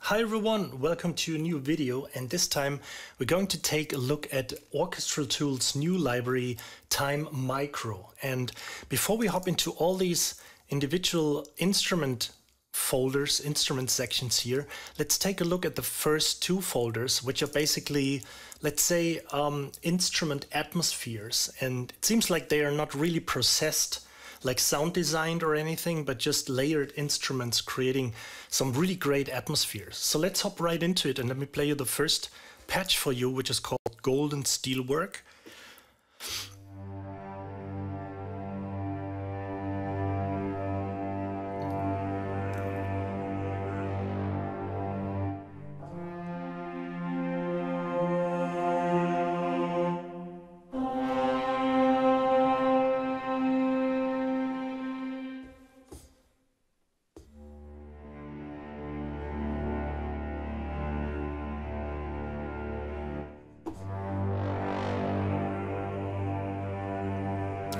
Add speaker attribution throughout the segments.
Speaker 1: Hi everyone, welcome to a new video, and this time we're going to take a look at Orchestral Tools' new library, Time Micro. And before we hop into all these individual instrument folders, instrument sections here, let's take a look at the first two folders, which are basically, let's say, instrument atmospheres. And it seems like they are not really processed like sound designed or anything, but just layered instruments creating some really great atmospheres. So let's hop right into it and let me play you the first patch for you, which is called Golden Steelwork.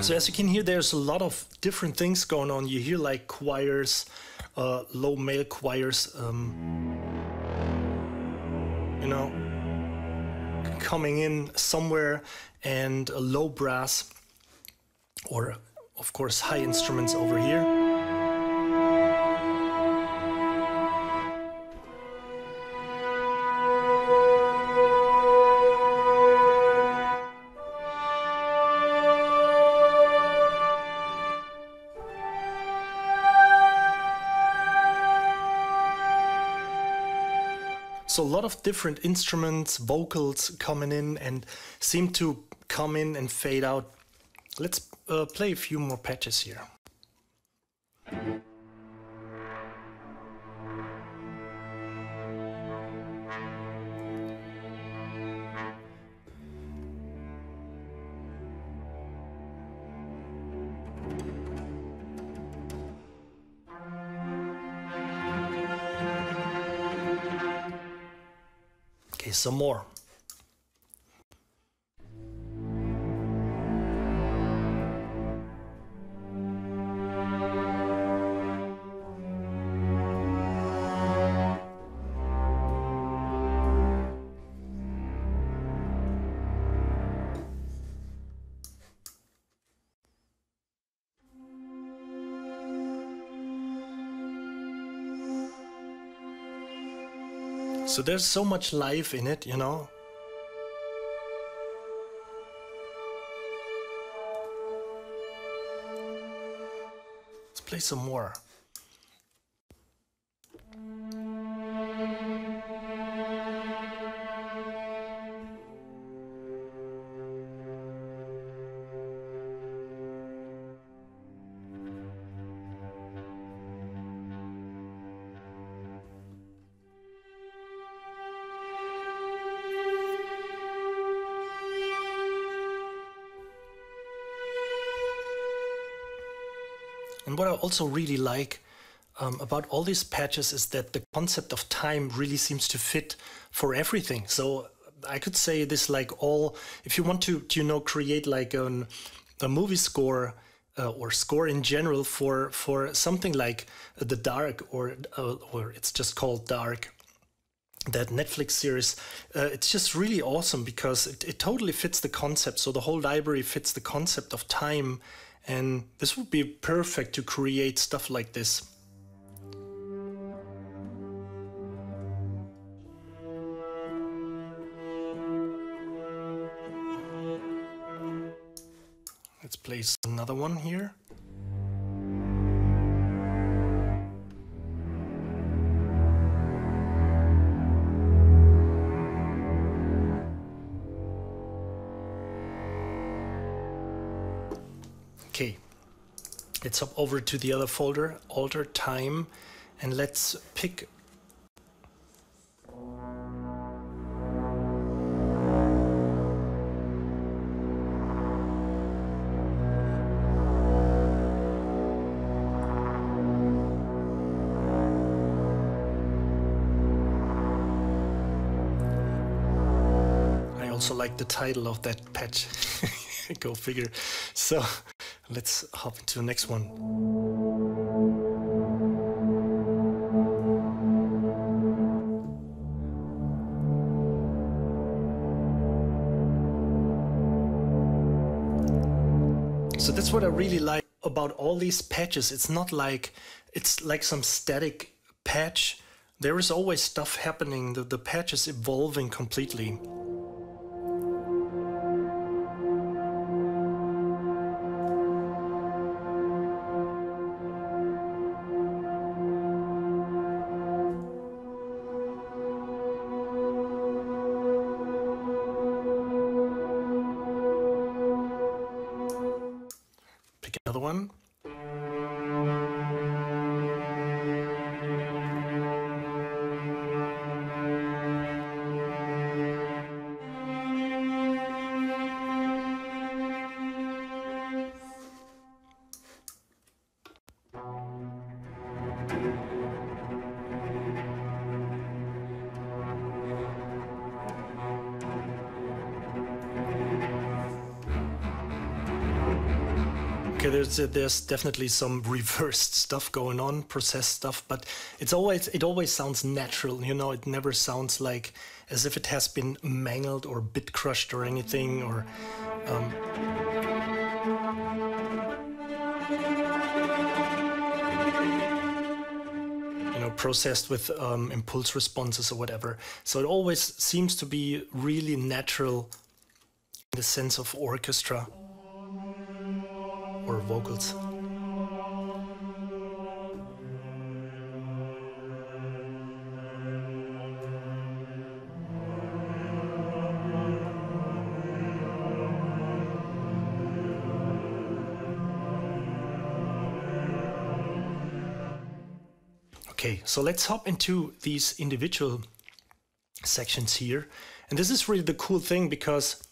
Speaker 1: So as you can hear, there's a lot of different things going on. You hear like choirs, low male choirs, you know, coming in somewhere, and a low brass, or of course high instruments over here. So a lot of different instruments, vocals coming in and seem to come in and fade out. Let's play a few more patches here. Okay, some more. So there's so much life in it, you know. Let's play some more. And what I also really like about all these patches is that the concept of time really seems to fit for everything. So I could say this like all, if you want to you know, create like a movie score or score in general for something like The Dark or it's just called Dark, that Netflix series, it's just really awesome because it totally fits the concept. So the whole library fits the concept of time. And this would be perfect to create stuff like this. Let's place another one here. Okay, let's hop over to the other folder, Alter Time, and let's pick I also like the title of that patch. Go figure. So let's hop into the next one. So that's what I really like about all these patches. It's not like it's like some static patch. There is always stuff happening. The patch is evolving completely. Pick another one. Okay, there's definitely some reversed stuff going on, processed stuff, but it always sounds natural, you know. It never sounds like as if it has been mangled or bit crushed or anything, or you know, processed with impulse responses or whatever. So it always seems to be really natural in the sense of orchestra or vocals. Okay, so let's hop into these individual sections here. And this is really the cool thing, because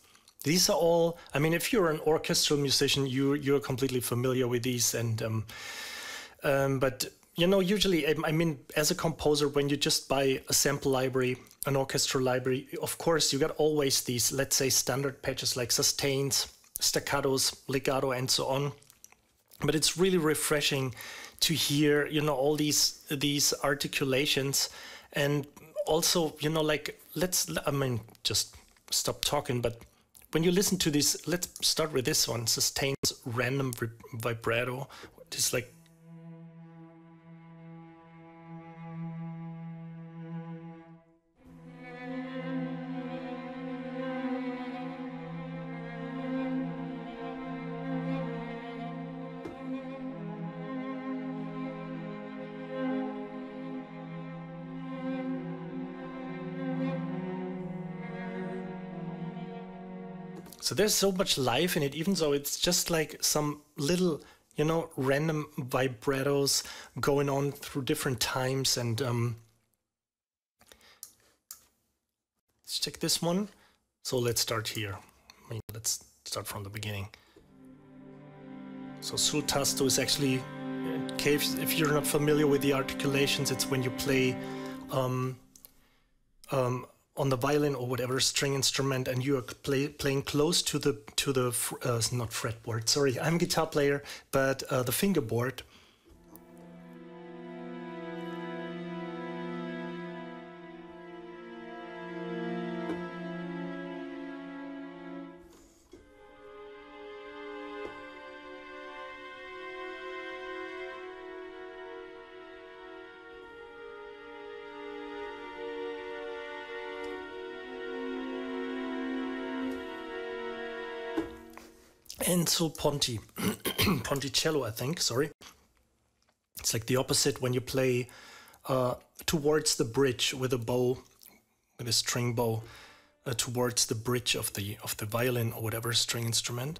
Speaker 1: these are all, I mean, if you're an orchestral musician, you're completely familiar with these. And but you know, usually, I mean, as a composer, when you just buy a sample library, an orchestral library, of course, you got always these, let's say, standard patches like sustains, staccatos, legato, and so on. But it's really refreshing to hear, you know, all these articulations. And also, you know, like, I mean, just stop talking, but when you listen to this, let's start with this one, sustains random vibrato. It's like, so there's so much life in it, even though it's just like some little, you know, random vibratos going on through different times. And let's check this one. So let's start here. I mean, let's start from the beginning. So sul tasto is actually, okay, if you're not familiar with the articulations, it's when you play on the violin or whatever string instrument, and you are playing close to the not fretboard. Sorry, I'm a guitar player, but the fingerboard. And so Ponticello, I think, sorry. It's like the opposite when you play towards the bridge with a bow, with a string bow, towards the bridge of the violin or whatever string instrument.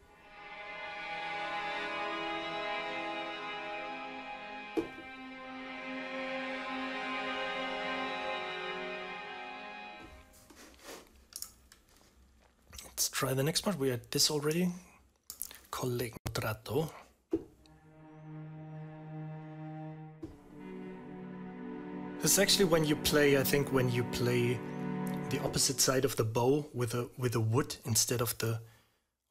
Speaker 1: Let's try the next part. We had this already. Collegato. It's actually when you play, I think, when you play the opposite side of the bow with a wood instead of the,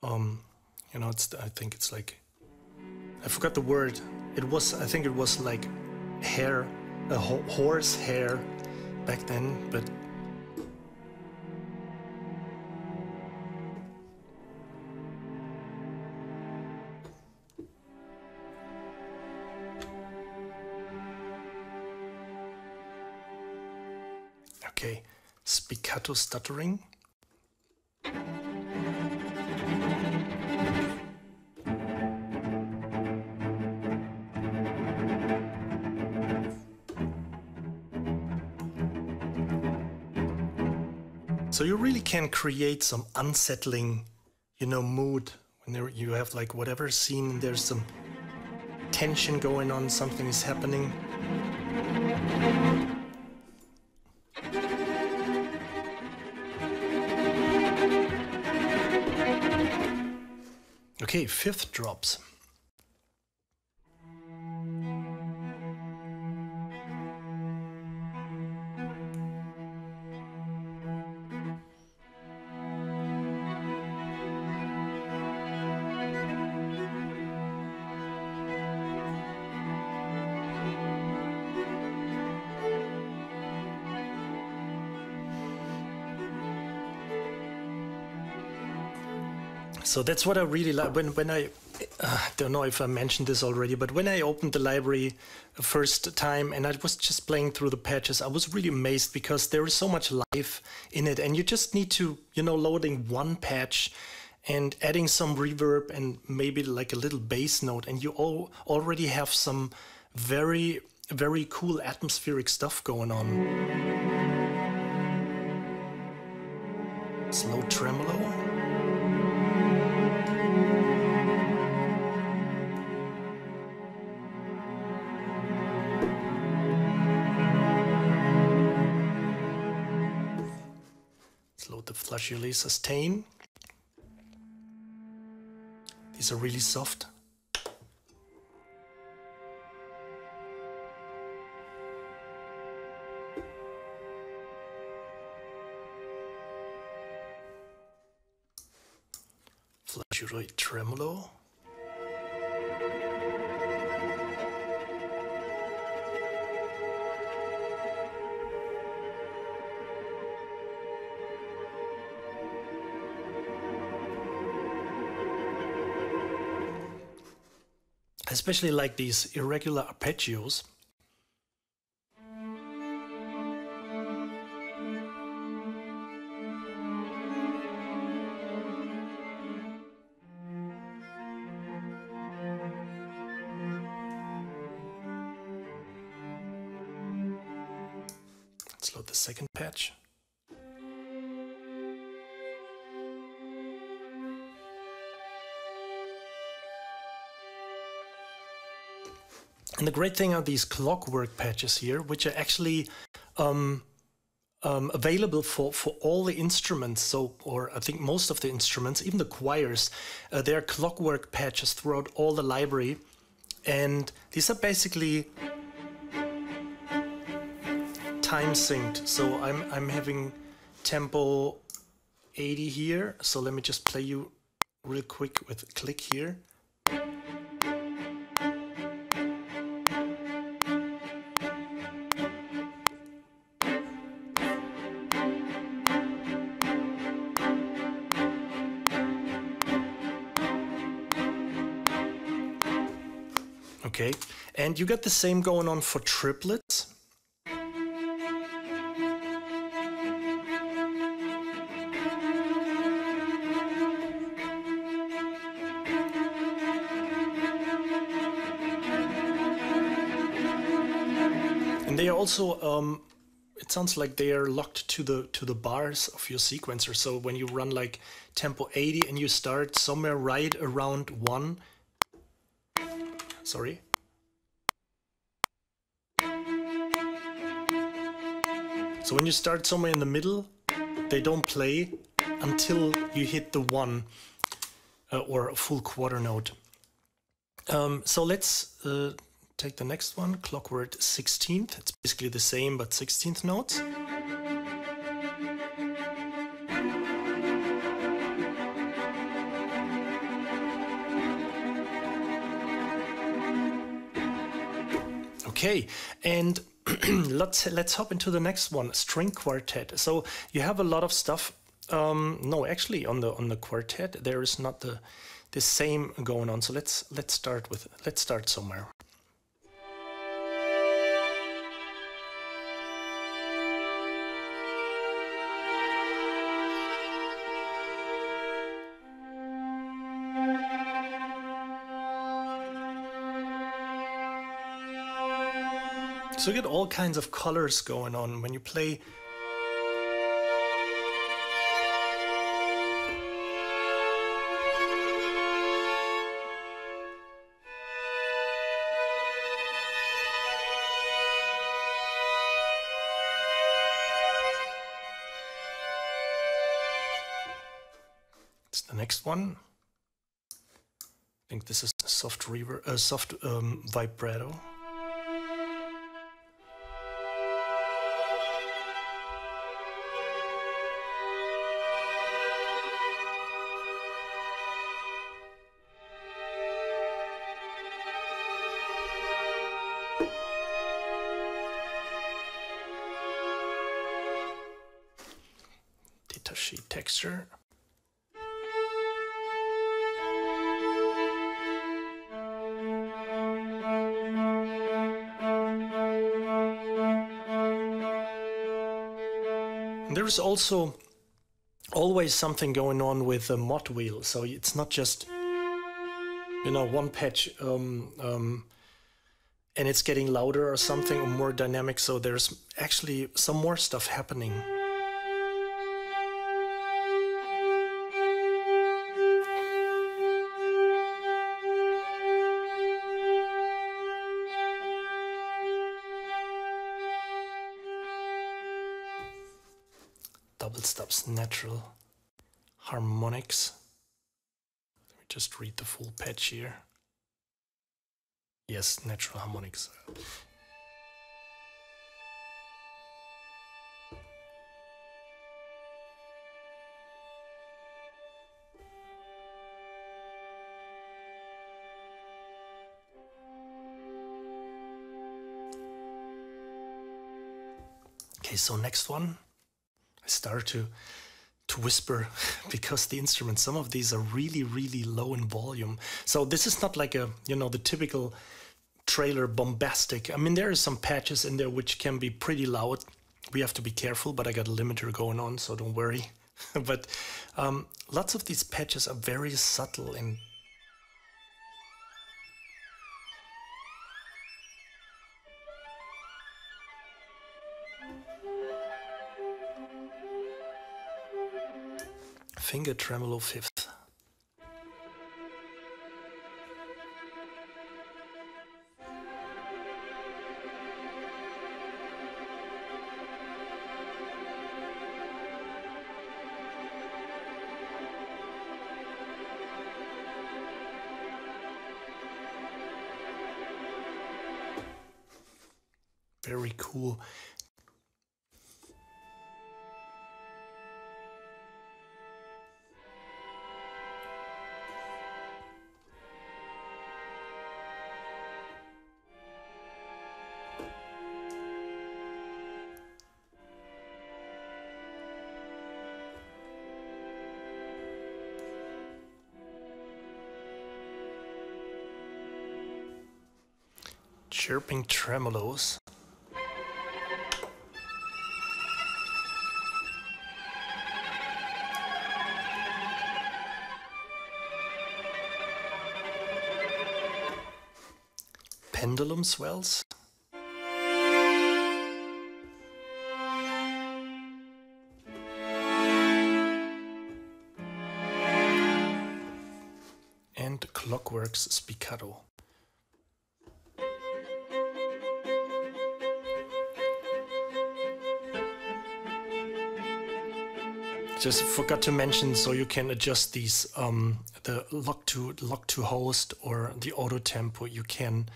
Speaker 1: you know, I think it's like, I forgot the word. I think it was like hair, horse hair back then, but. Okay, spiccato stuttering. So you really can create some unsettling, you know, mood when you have like whatever scene, there's some tension going on, something is happening. Okay, fifth drops. So that's what I really like when I don't know if I mentioned this already, but when I opened the library first time and I was just playing through the patches, I was really amazed because there is so much life in it, and you just need to, you know, loading one patch and adding some reverb and maybe like a little bass note, and you already have some very, very cool atmospheric stuff going on. Slow tremolo. Load the flageolet sustain. These are really soft. Flageolet tremolo. Especially like these irregular arpeggios. Let's load the second patch. And the great thing are these Clockwork patches here, which are actually available for all the instruments. So, or I think most of the instruments, even the choirs, there are Clockwork patches throughout all the library. And these are basically time synced. So I'm having tempo 80 here. So let me just play you real quick with a click here. Okay, and you got the same going on for triplets. And they are also, it sounds like they are locked to the bars of your sequencer. So when you run like tempo 80 and you start somewhere right around 1. Sorry. So when you start somewhere in the middle, they don't play until you hit the 1 or a full quarter note. So let's take the next one, Clockwork 16th. It's basically the same, but 16th notes. Okay, and let's hop into the next one, string quartet. So you have a lot of stuff. No, actually, on the quartet there is not the same going on. So let's start somewhere. So you get all kinds of colors going on when you play. It's the next one. I think this is soft reverb, soft vibrato. Data sheet texture. There's also always something going on with the mod wheel, so it's not just, you know, one patch and it's getting louder or something, or more dynamic, so there's actually some more stuff happening. Double stops, natural harmonics. Let me just read the full patch here. Yes, natural harmonics. Okay, so next one. I start to whisper because the instruments, some of these are really, really low in volume. So this is not like a, you know, the typical trailer bombastic. I mean, there are some patches in there which can be pretty loud. We have to be careful, but I got a limiter going on, so don't worry. But lots of these patches are very subtle and finger tremolo fifth. Very cool. Chirping tremolos. Pendulum swells. And Clockwork's spiccato. Just forgot to mention, so you can adjust these, the lock to host or the auto tempo. You can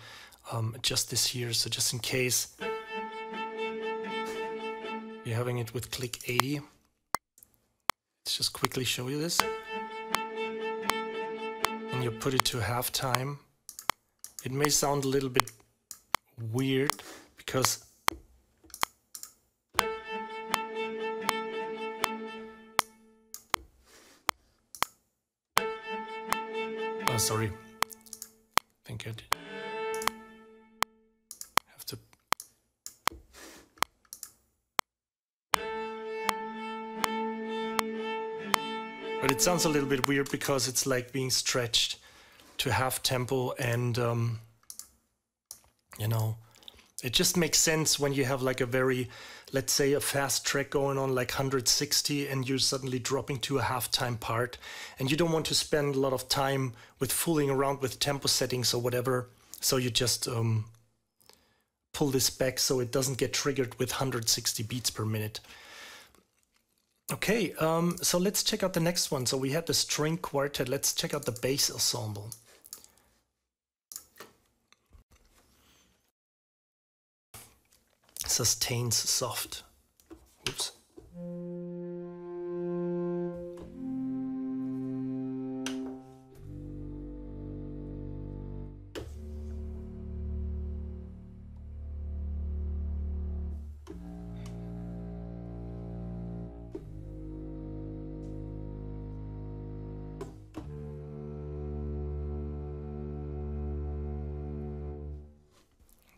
Speaker 1: adjust this here. So just in case you're having it with click 80, let's just quickly show you this. And you put it to halftime. It may sound a little bit weird because sorry, I think I did. Have to. But it sounds a little bit weird because it's like being stretched to half tempo, and you know, It just makes sense when you have like a very, let's say a fast track going on like 160 and you're suddenly dropping to a halftime part and you don't want to spend a lot of time with fooling around with tempo settings or whatever. So you just pull this back so it doesn't get triggered with 160 beats per minute. Okay, so let's check out the next one. So we had the string quartet. Let's check out the bass ensemble. Sustains soft. Oops.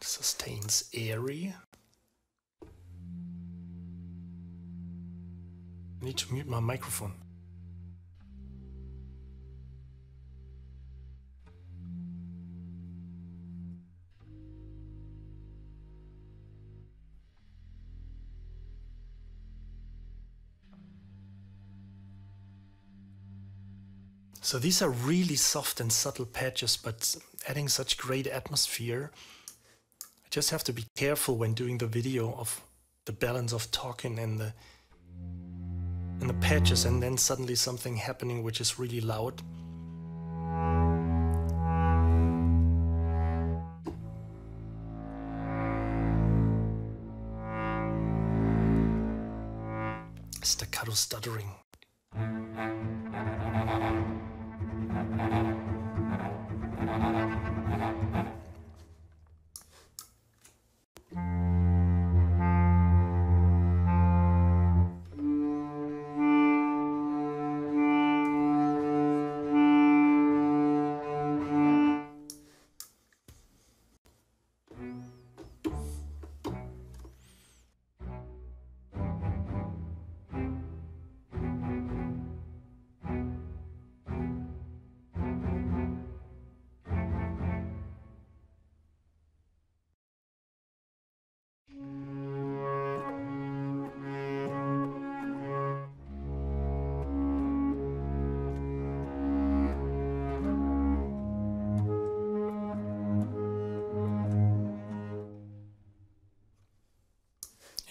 Speaker 1: Sustains airy. I need to mute my microphone. So these are really soft and subtle patches, but adding such great atmosphere. I just have to be careful when doing the video of the balance of talking and the patches, and then suddenly something happening which is really loud. Staccato stuttering.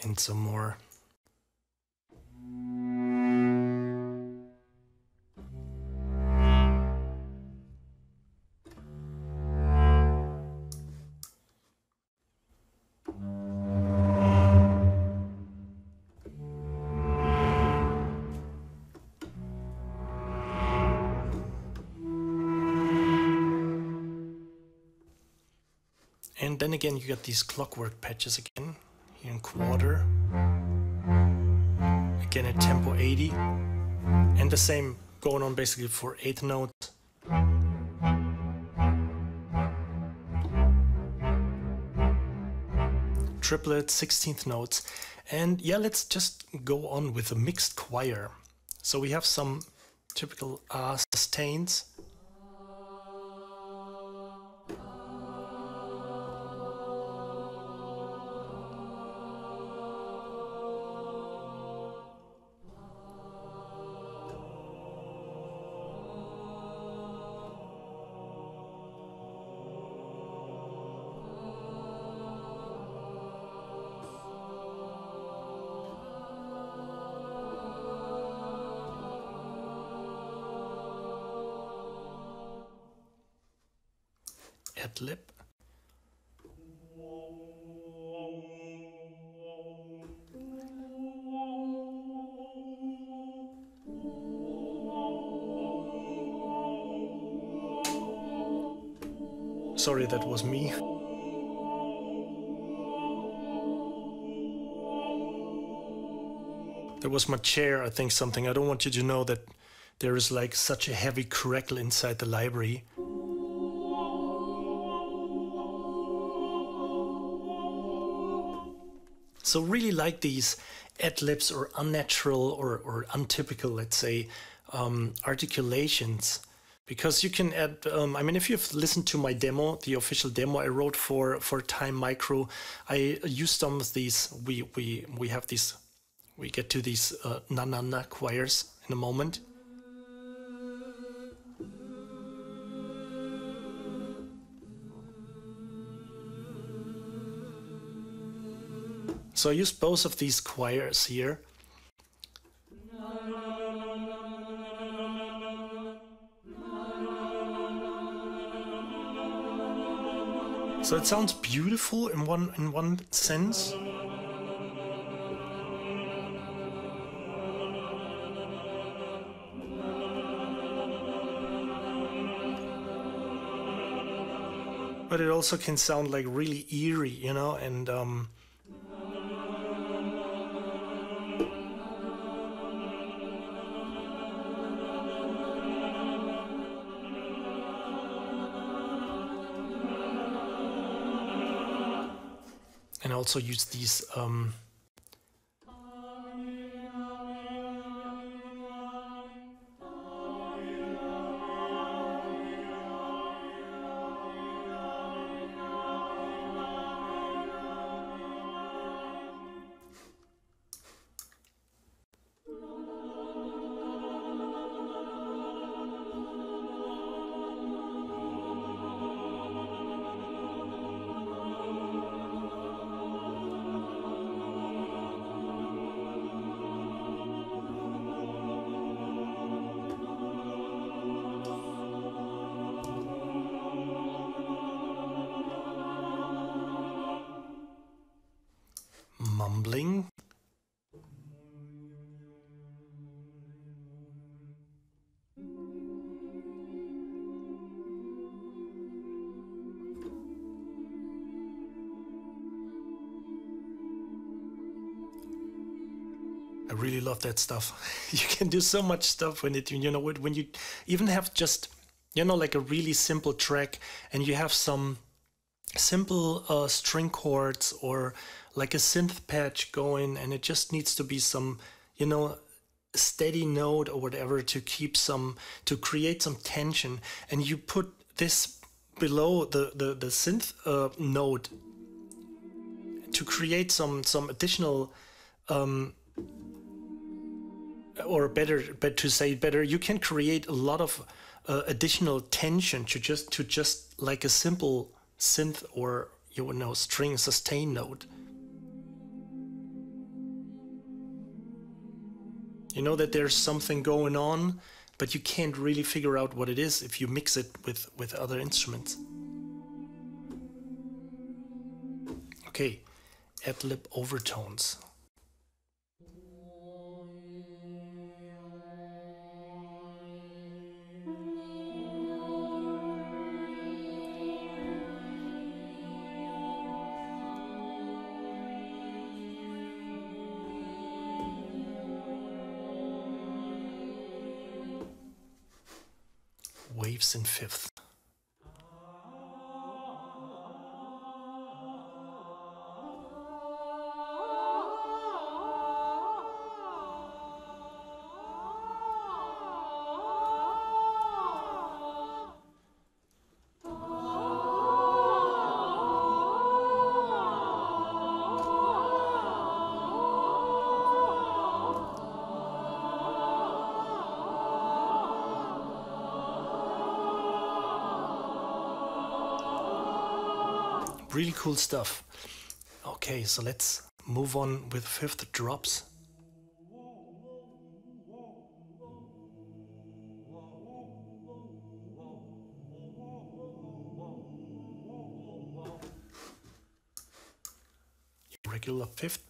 Speaker 1: And some more. And then again, you got these clockwork patches again, here in quarter. Again at tempo 80. And the same going on basically for 8th note. Triplet, 16th notes. And yeah, let's just go on with a mixed choir. So we have some typical sustains. Ad lib. Sorry, that was me. That was my chair, I think something. I don't want you to know that there is like such a heavy crackle inside the library. So really like these ad-libs or unnatural or untypical, let's say, articulations because you can add, I mean, if you've listened to my demo, the official demo I wrote for Time Micro, I used some of these. We have these, we get to these na-na-na choirs in a moment. So I used both of these choirs here. So it sounds beautiful in one sense. But it also can sound like really eerie, you know, and also use these mumbling. I really love that stuff. You can do so much stuff when it, you know, when you even have just, you know, like a really simple track and you have some simple string chords or like a synth patch going, and it just needs to be some, you know, steady note or whatever to keep some, to create some tension, and you put this below the synth note to create some additional or better, but to say it better, you can create a lot of additional tension to just like a simple synth or, you know, string sustain note. You know that there's something going on, but you can't really figure out what it is if you mix it with other instruments. Okay, ad-lib overtones. Waves in fifth. Really cool stuff. Okay, so let's move on with fifth drops. Regular fifth.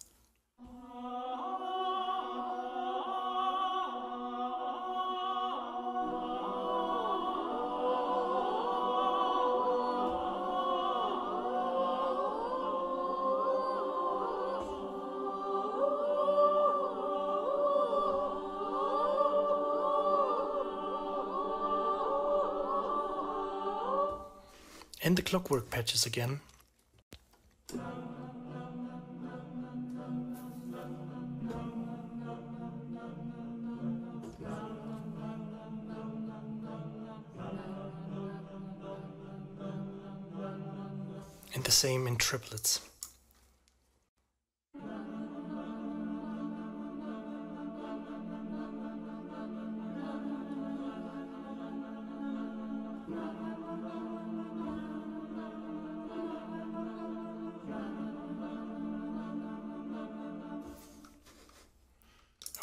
Speaker 1: And the Clockwork patches again. And the same in triplets.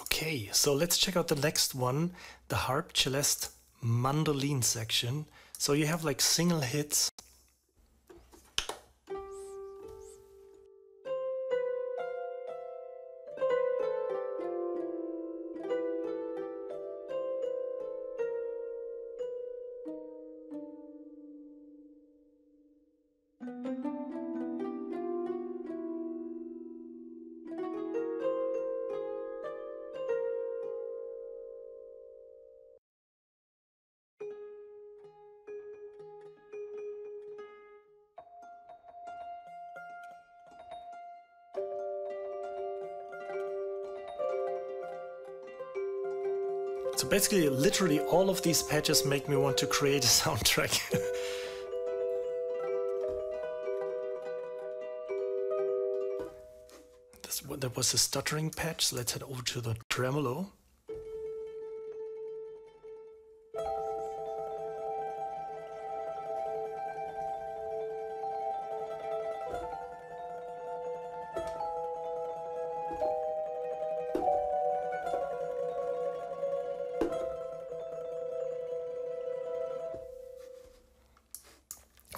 Speaker 1: Okay, so let's check out the next one, the harp, celeste, mandolin section. So you have like single hits. So basically, literally all of these patches make me want to create a soundtrack. That was a stuttering patch, so let's head over to the tremolo.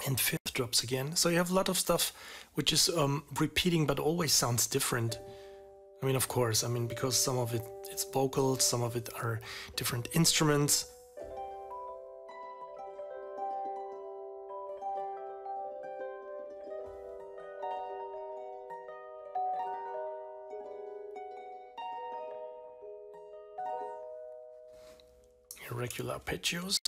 Speaker 1: And fifth drops again. So you have a lot of stuff which is repeating but always sounds different. I mean, of course, because some of it's vocals, some of it are different instruments. Irregular arpeggios.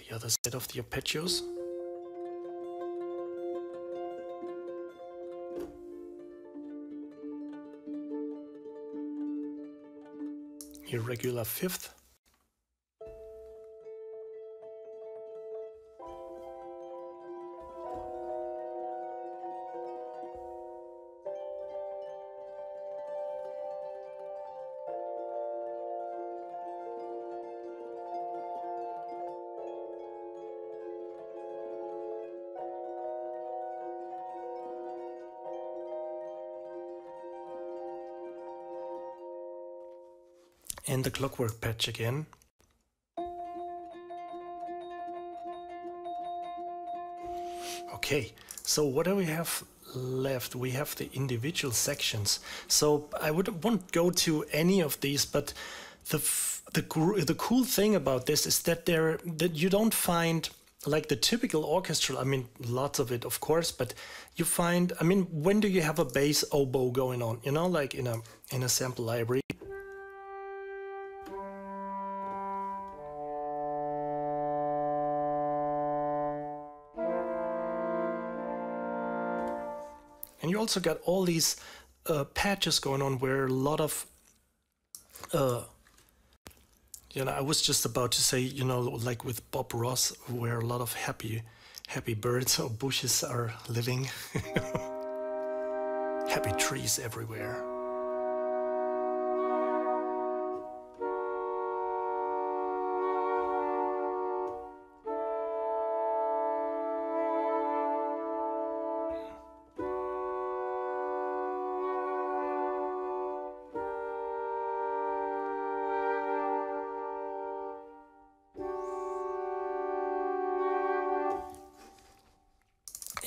Speaker 1: The other side of the arpeggios. Irregular fifth. And the Clockwork patch again. Okay, so what do we have left? We have the individual sections. So I won't go to any of these, but the cool thing about this is that you don't find like the typical orchestral. Lots of it, of course, but you find. When do you have a bass oboe going on? Like in a sample library. And you also got all these patches going on where a lot of, I was just about to say, like with Bob Ross, where a lot of happy birds or bushes are living. Happy trees everywhere.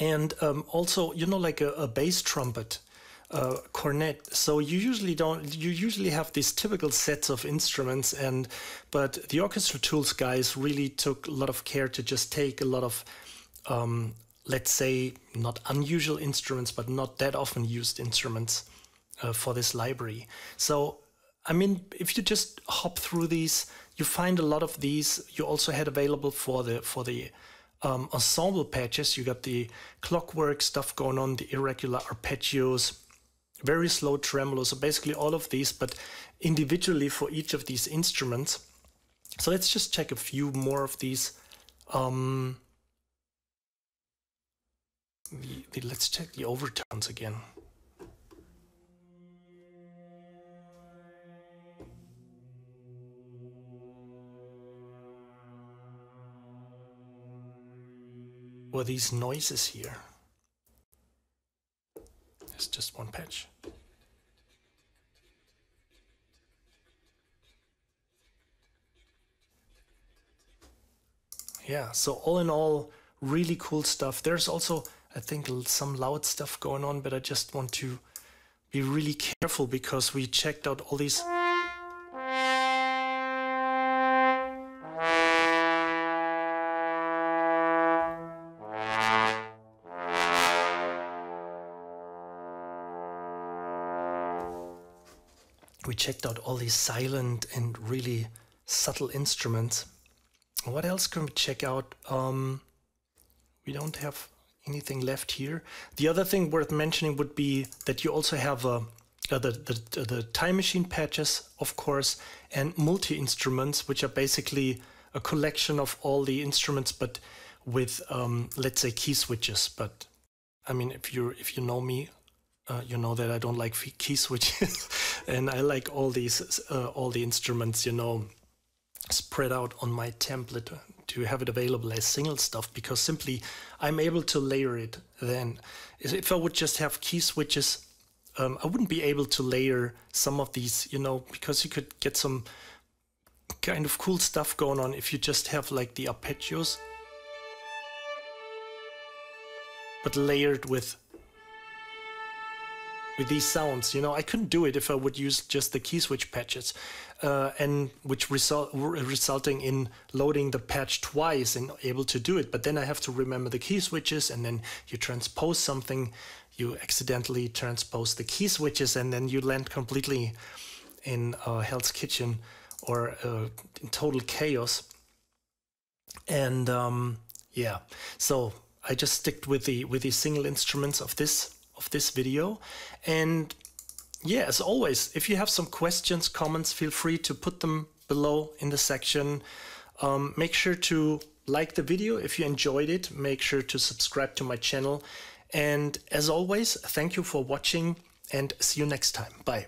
Speaker 1: And also, like a bass trumpet, cornet. So you usually have these typical sets of instruments, but the Orchestral Tools guys really took a lot of care to just take a lot of, let's say, not unusual instruments, but not that often used instruments for this library. So, if you just hop through these, you find a lot of these. You also had available for the ensemble patches. You got the Clockwork stuff going on, the irregular arpeggios, very slow tremolo. So basically all of these, but individually for each of these instruments. So let's just check a few more of these. Let's check the overtones again. Or these noises here. There's just one patch. Yeah, so all in all, really cool stuff. There's also, I think, some loud stuff going on, but I just want to be really careful because we checked out all these. We checked out all these silent and really subtle instruments. What else can we check out? We don't have anything left here. The other thing worth mentioning would be that you also have the time machine patches, of course, and multi-instruments, which are basically a collection of all the instruments, but with let's say key switches. But I mean, if you know me, you know that I don't like key switches, and I like all the instruments, you know, spread out on my template to have it available as single stuff, because simply I'm able to layer it. Then if I would just have key switches, I wouldn't be able to layer some of these, you know, because you could get some kind of cool stuff going on if you just have like the arpeggios, but layered with these sounds. You know, I couldn't do it if I would use just the key switch patches, and which resulting in loading the patch twice and able to do it. But then I have to remember the key switches, and then you transpose something, you accidentally transpose the key switches, and then you land completely in Hell's Kitchen or in total chaos. And yeah, so I just stick with the single instruments of this video. And yeah, as always, if you have some questions, comments, feel free to put them below in the section. Make sure to like the video if you enjoyed it. Make sure to subscribe to my channel. And as always, thank you for watching and see you next time. Bye.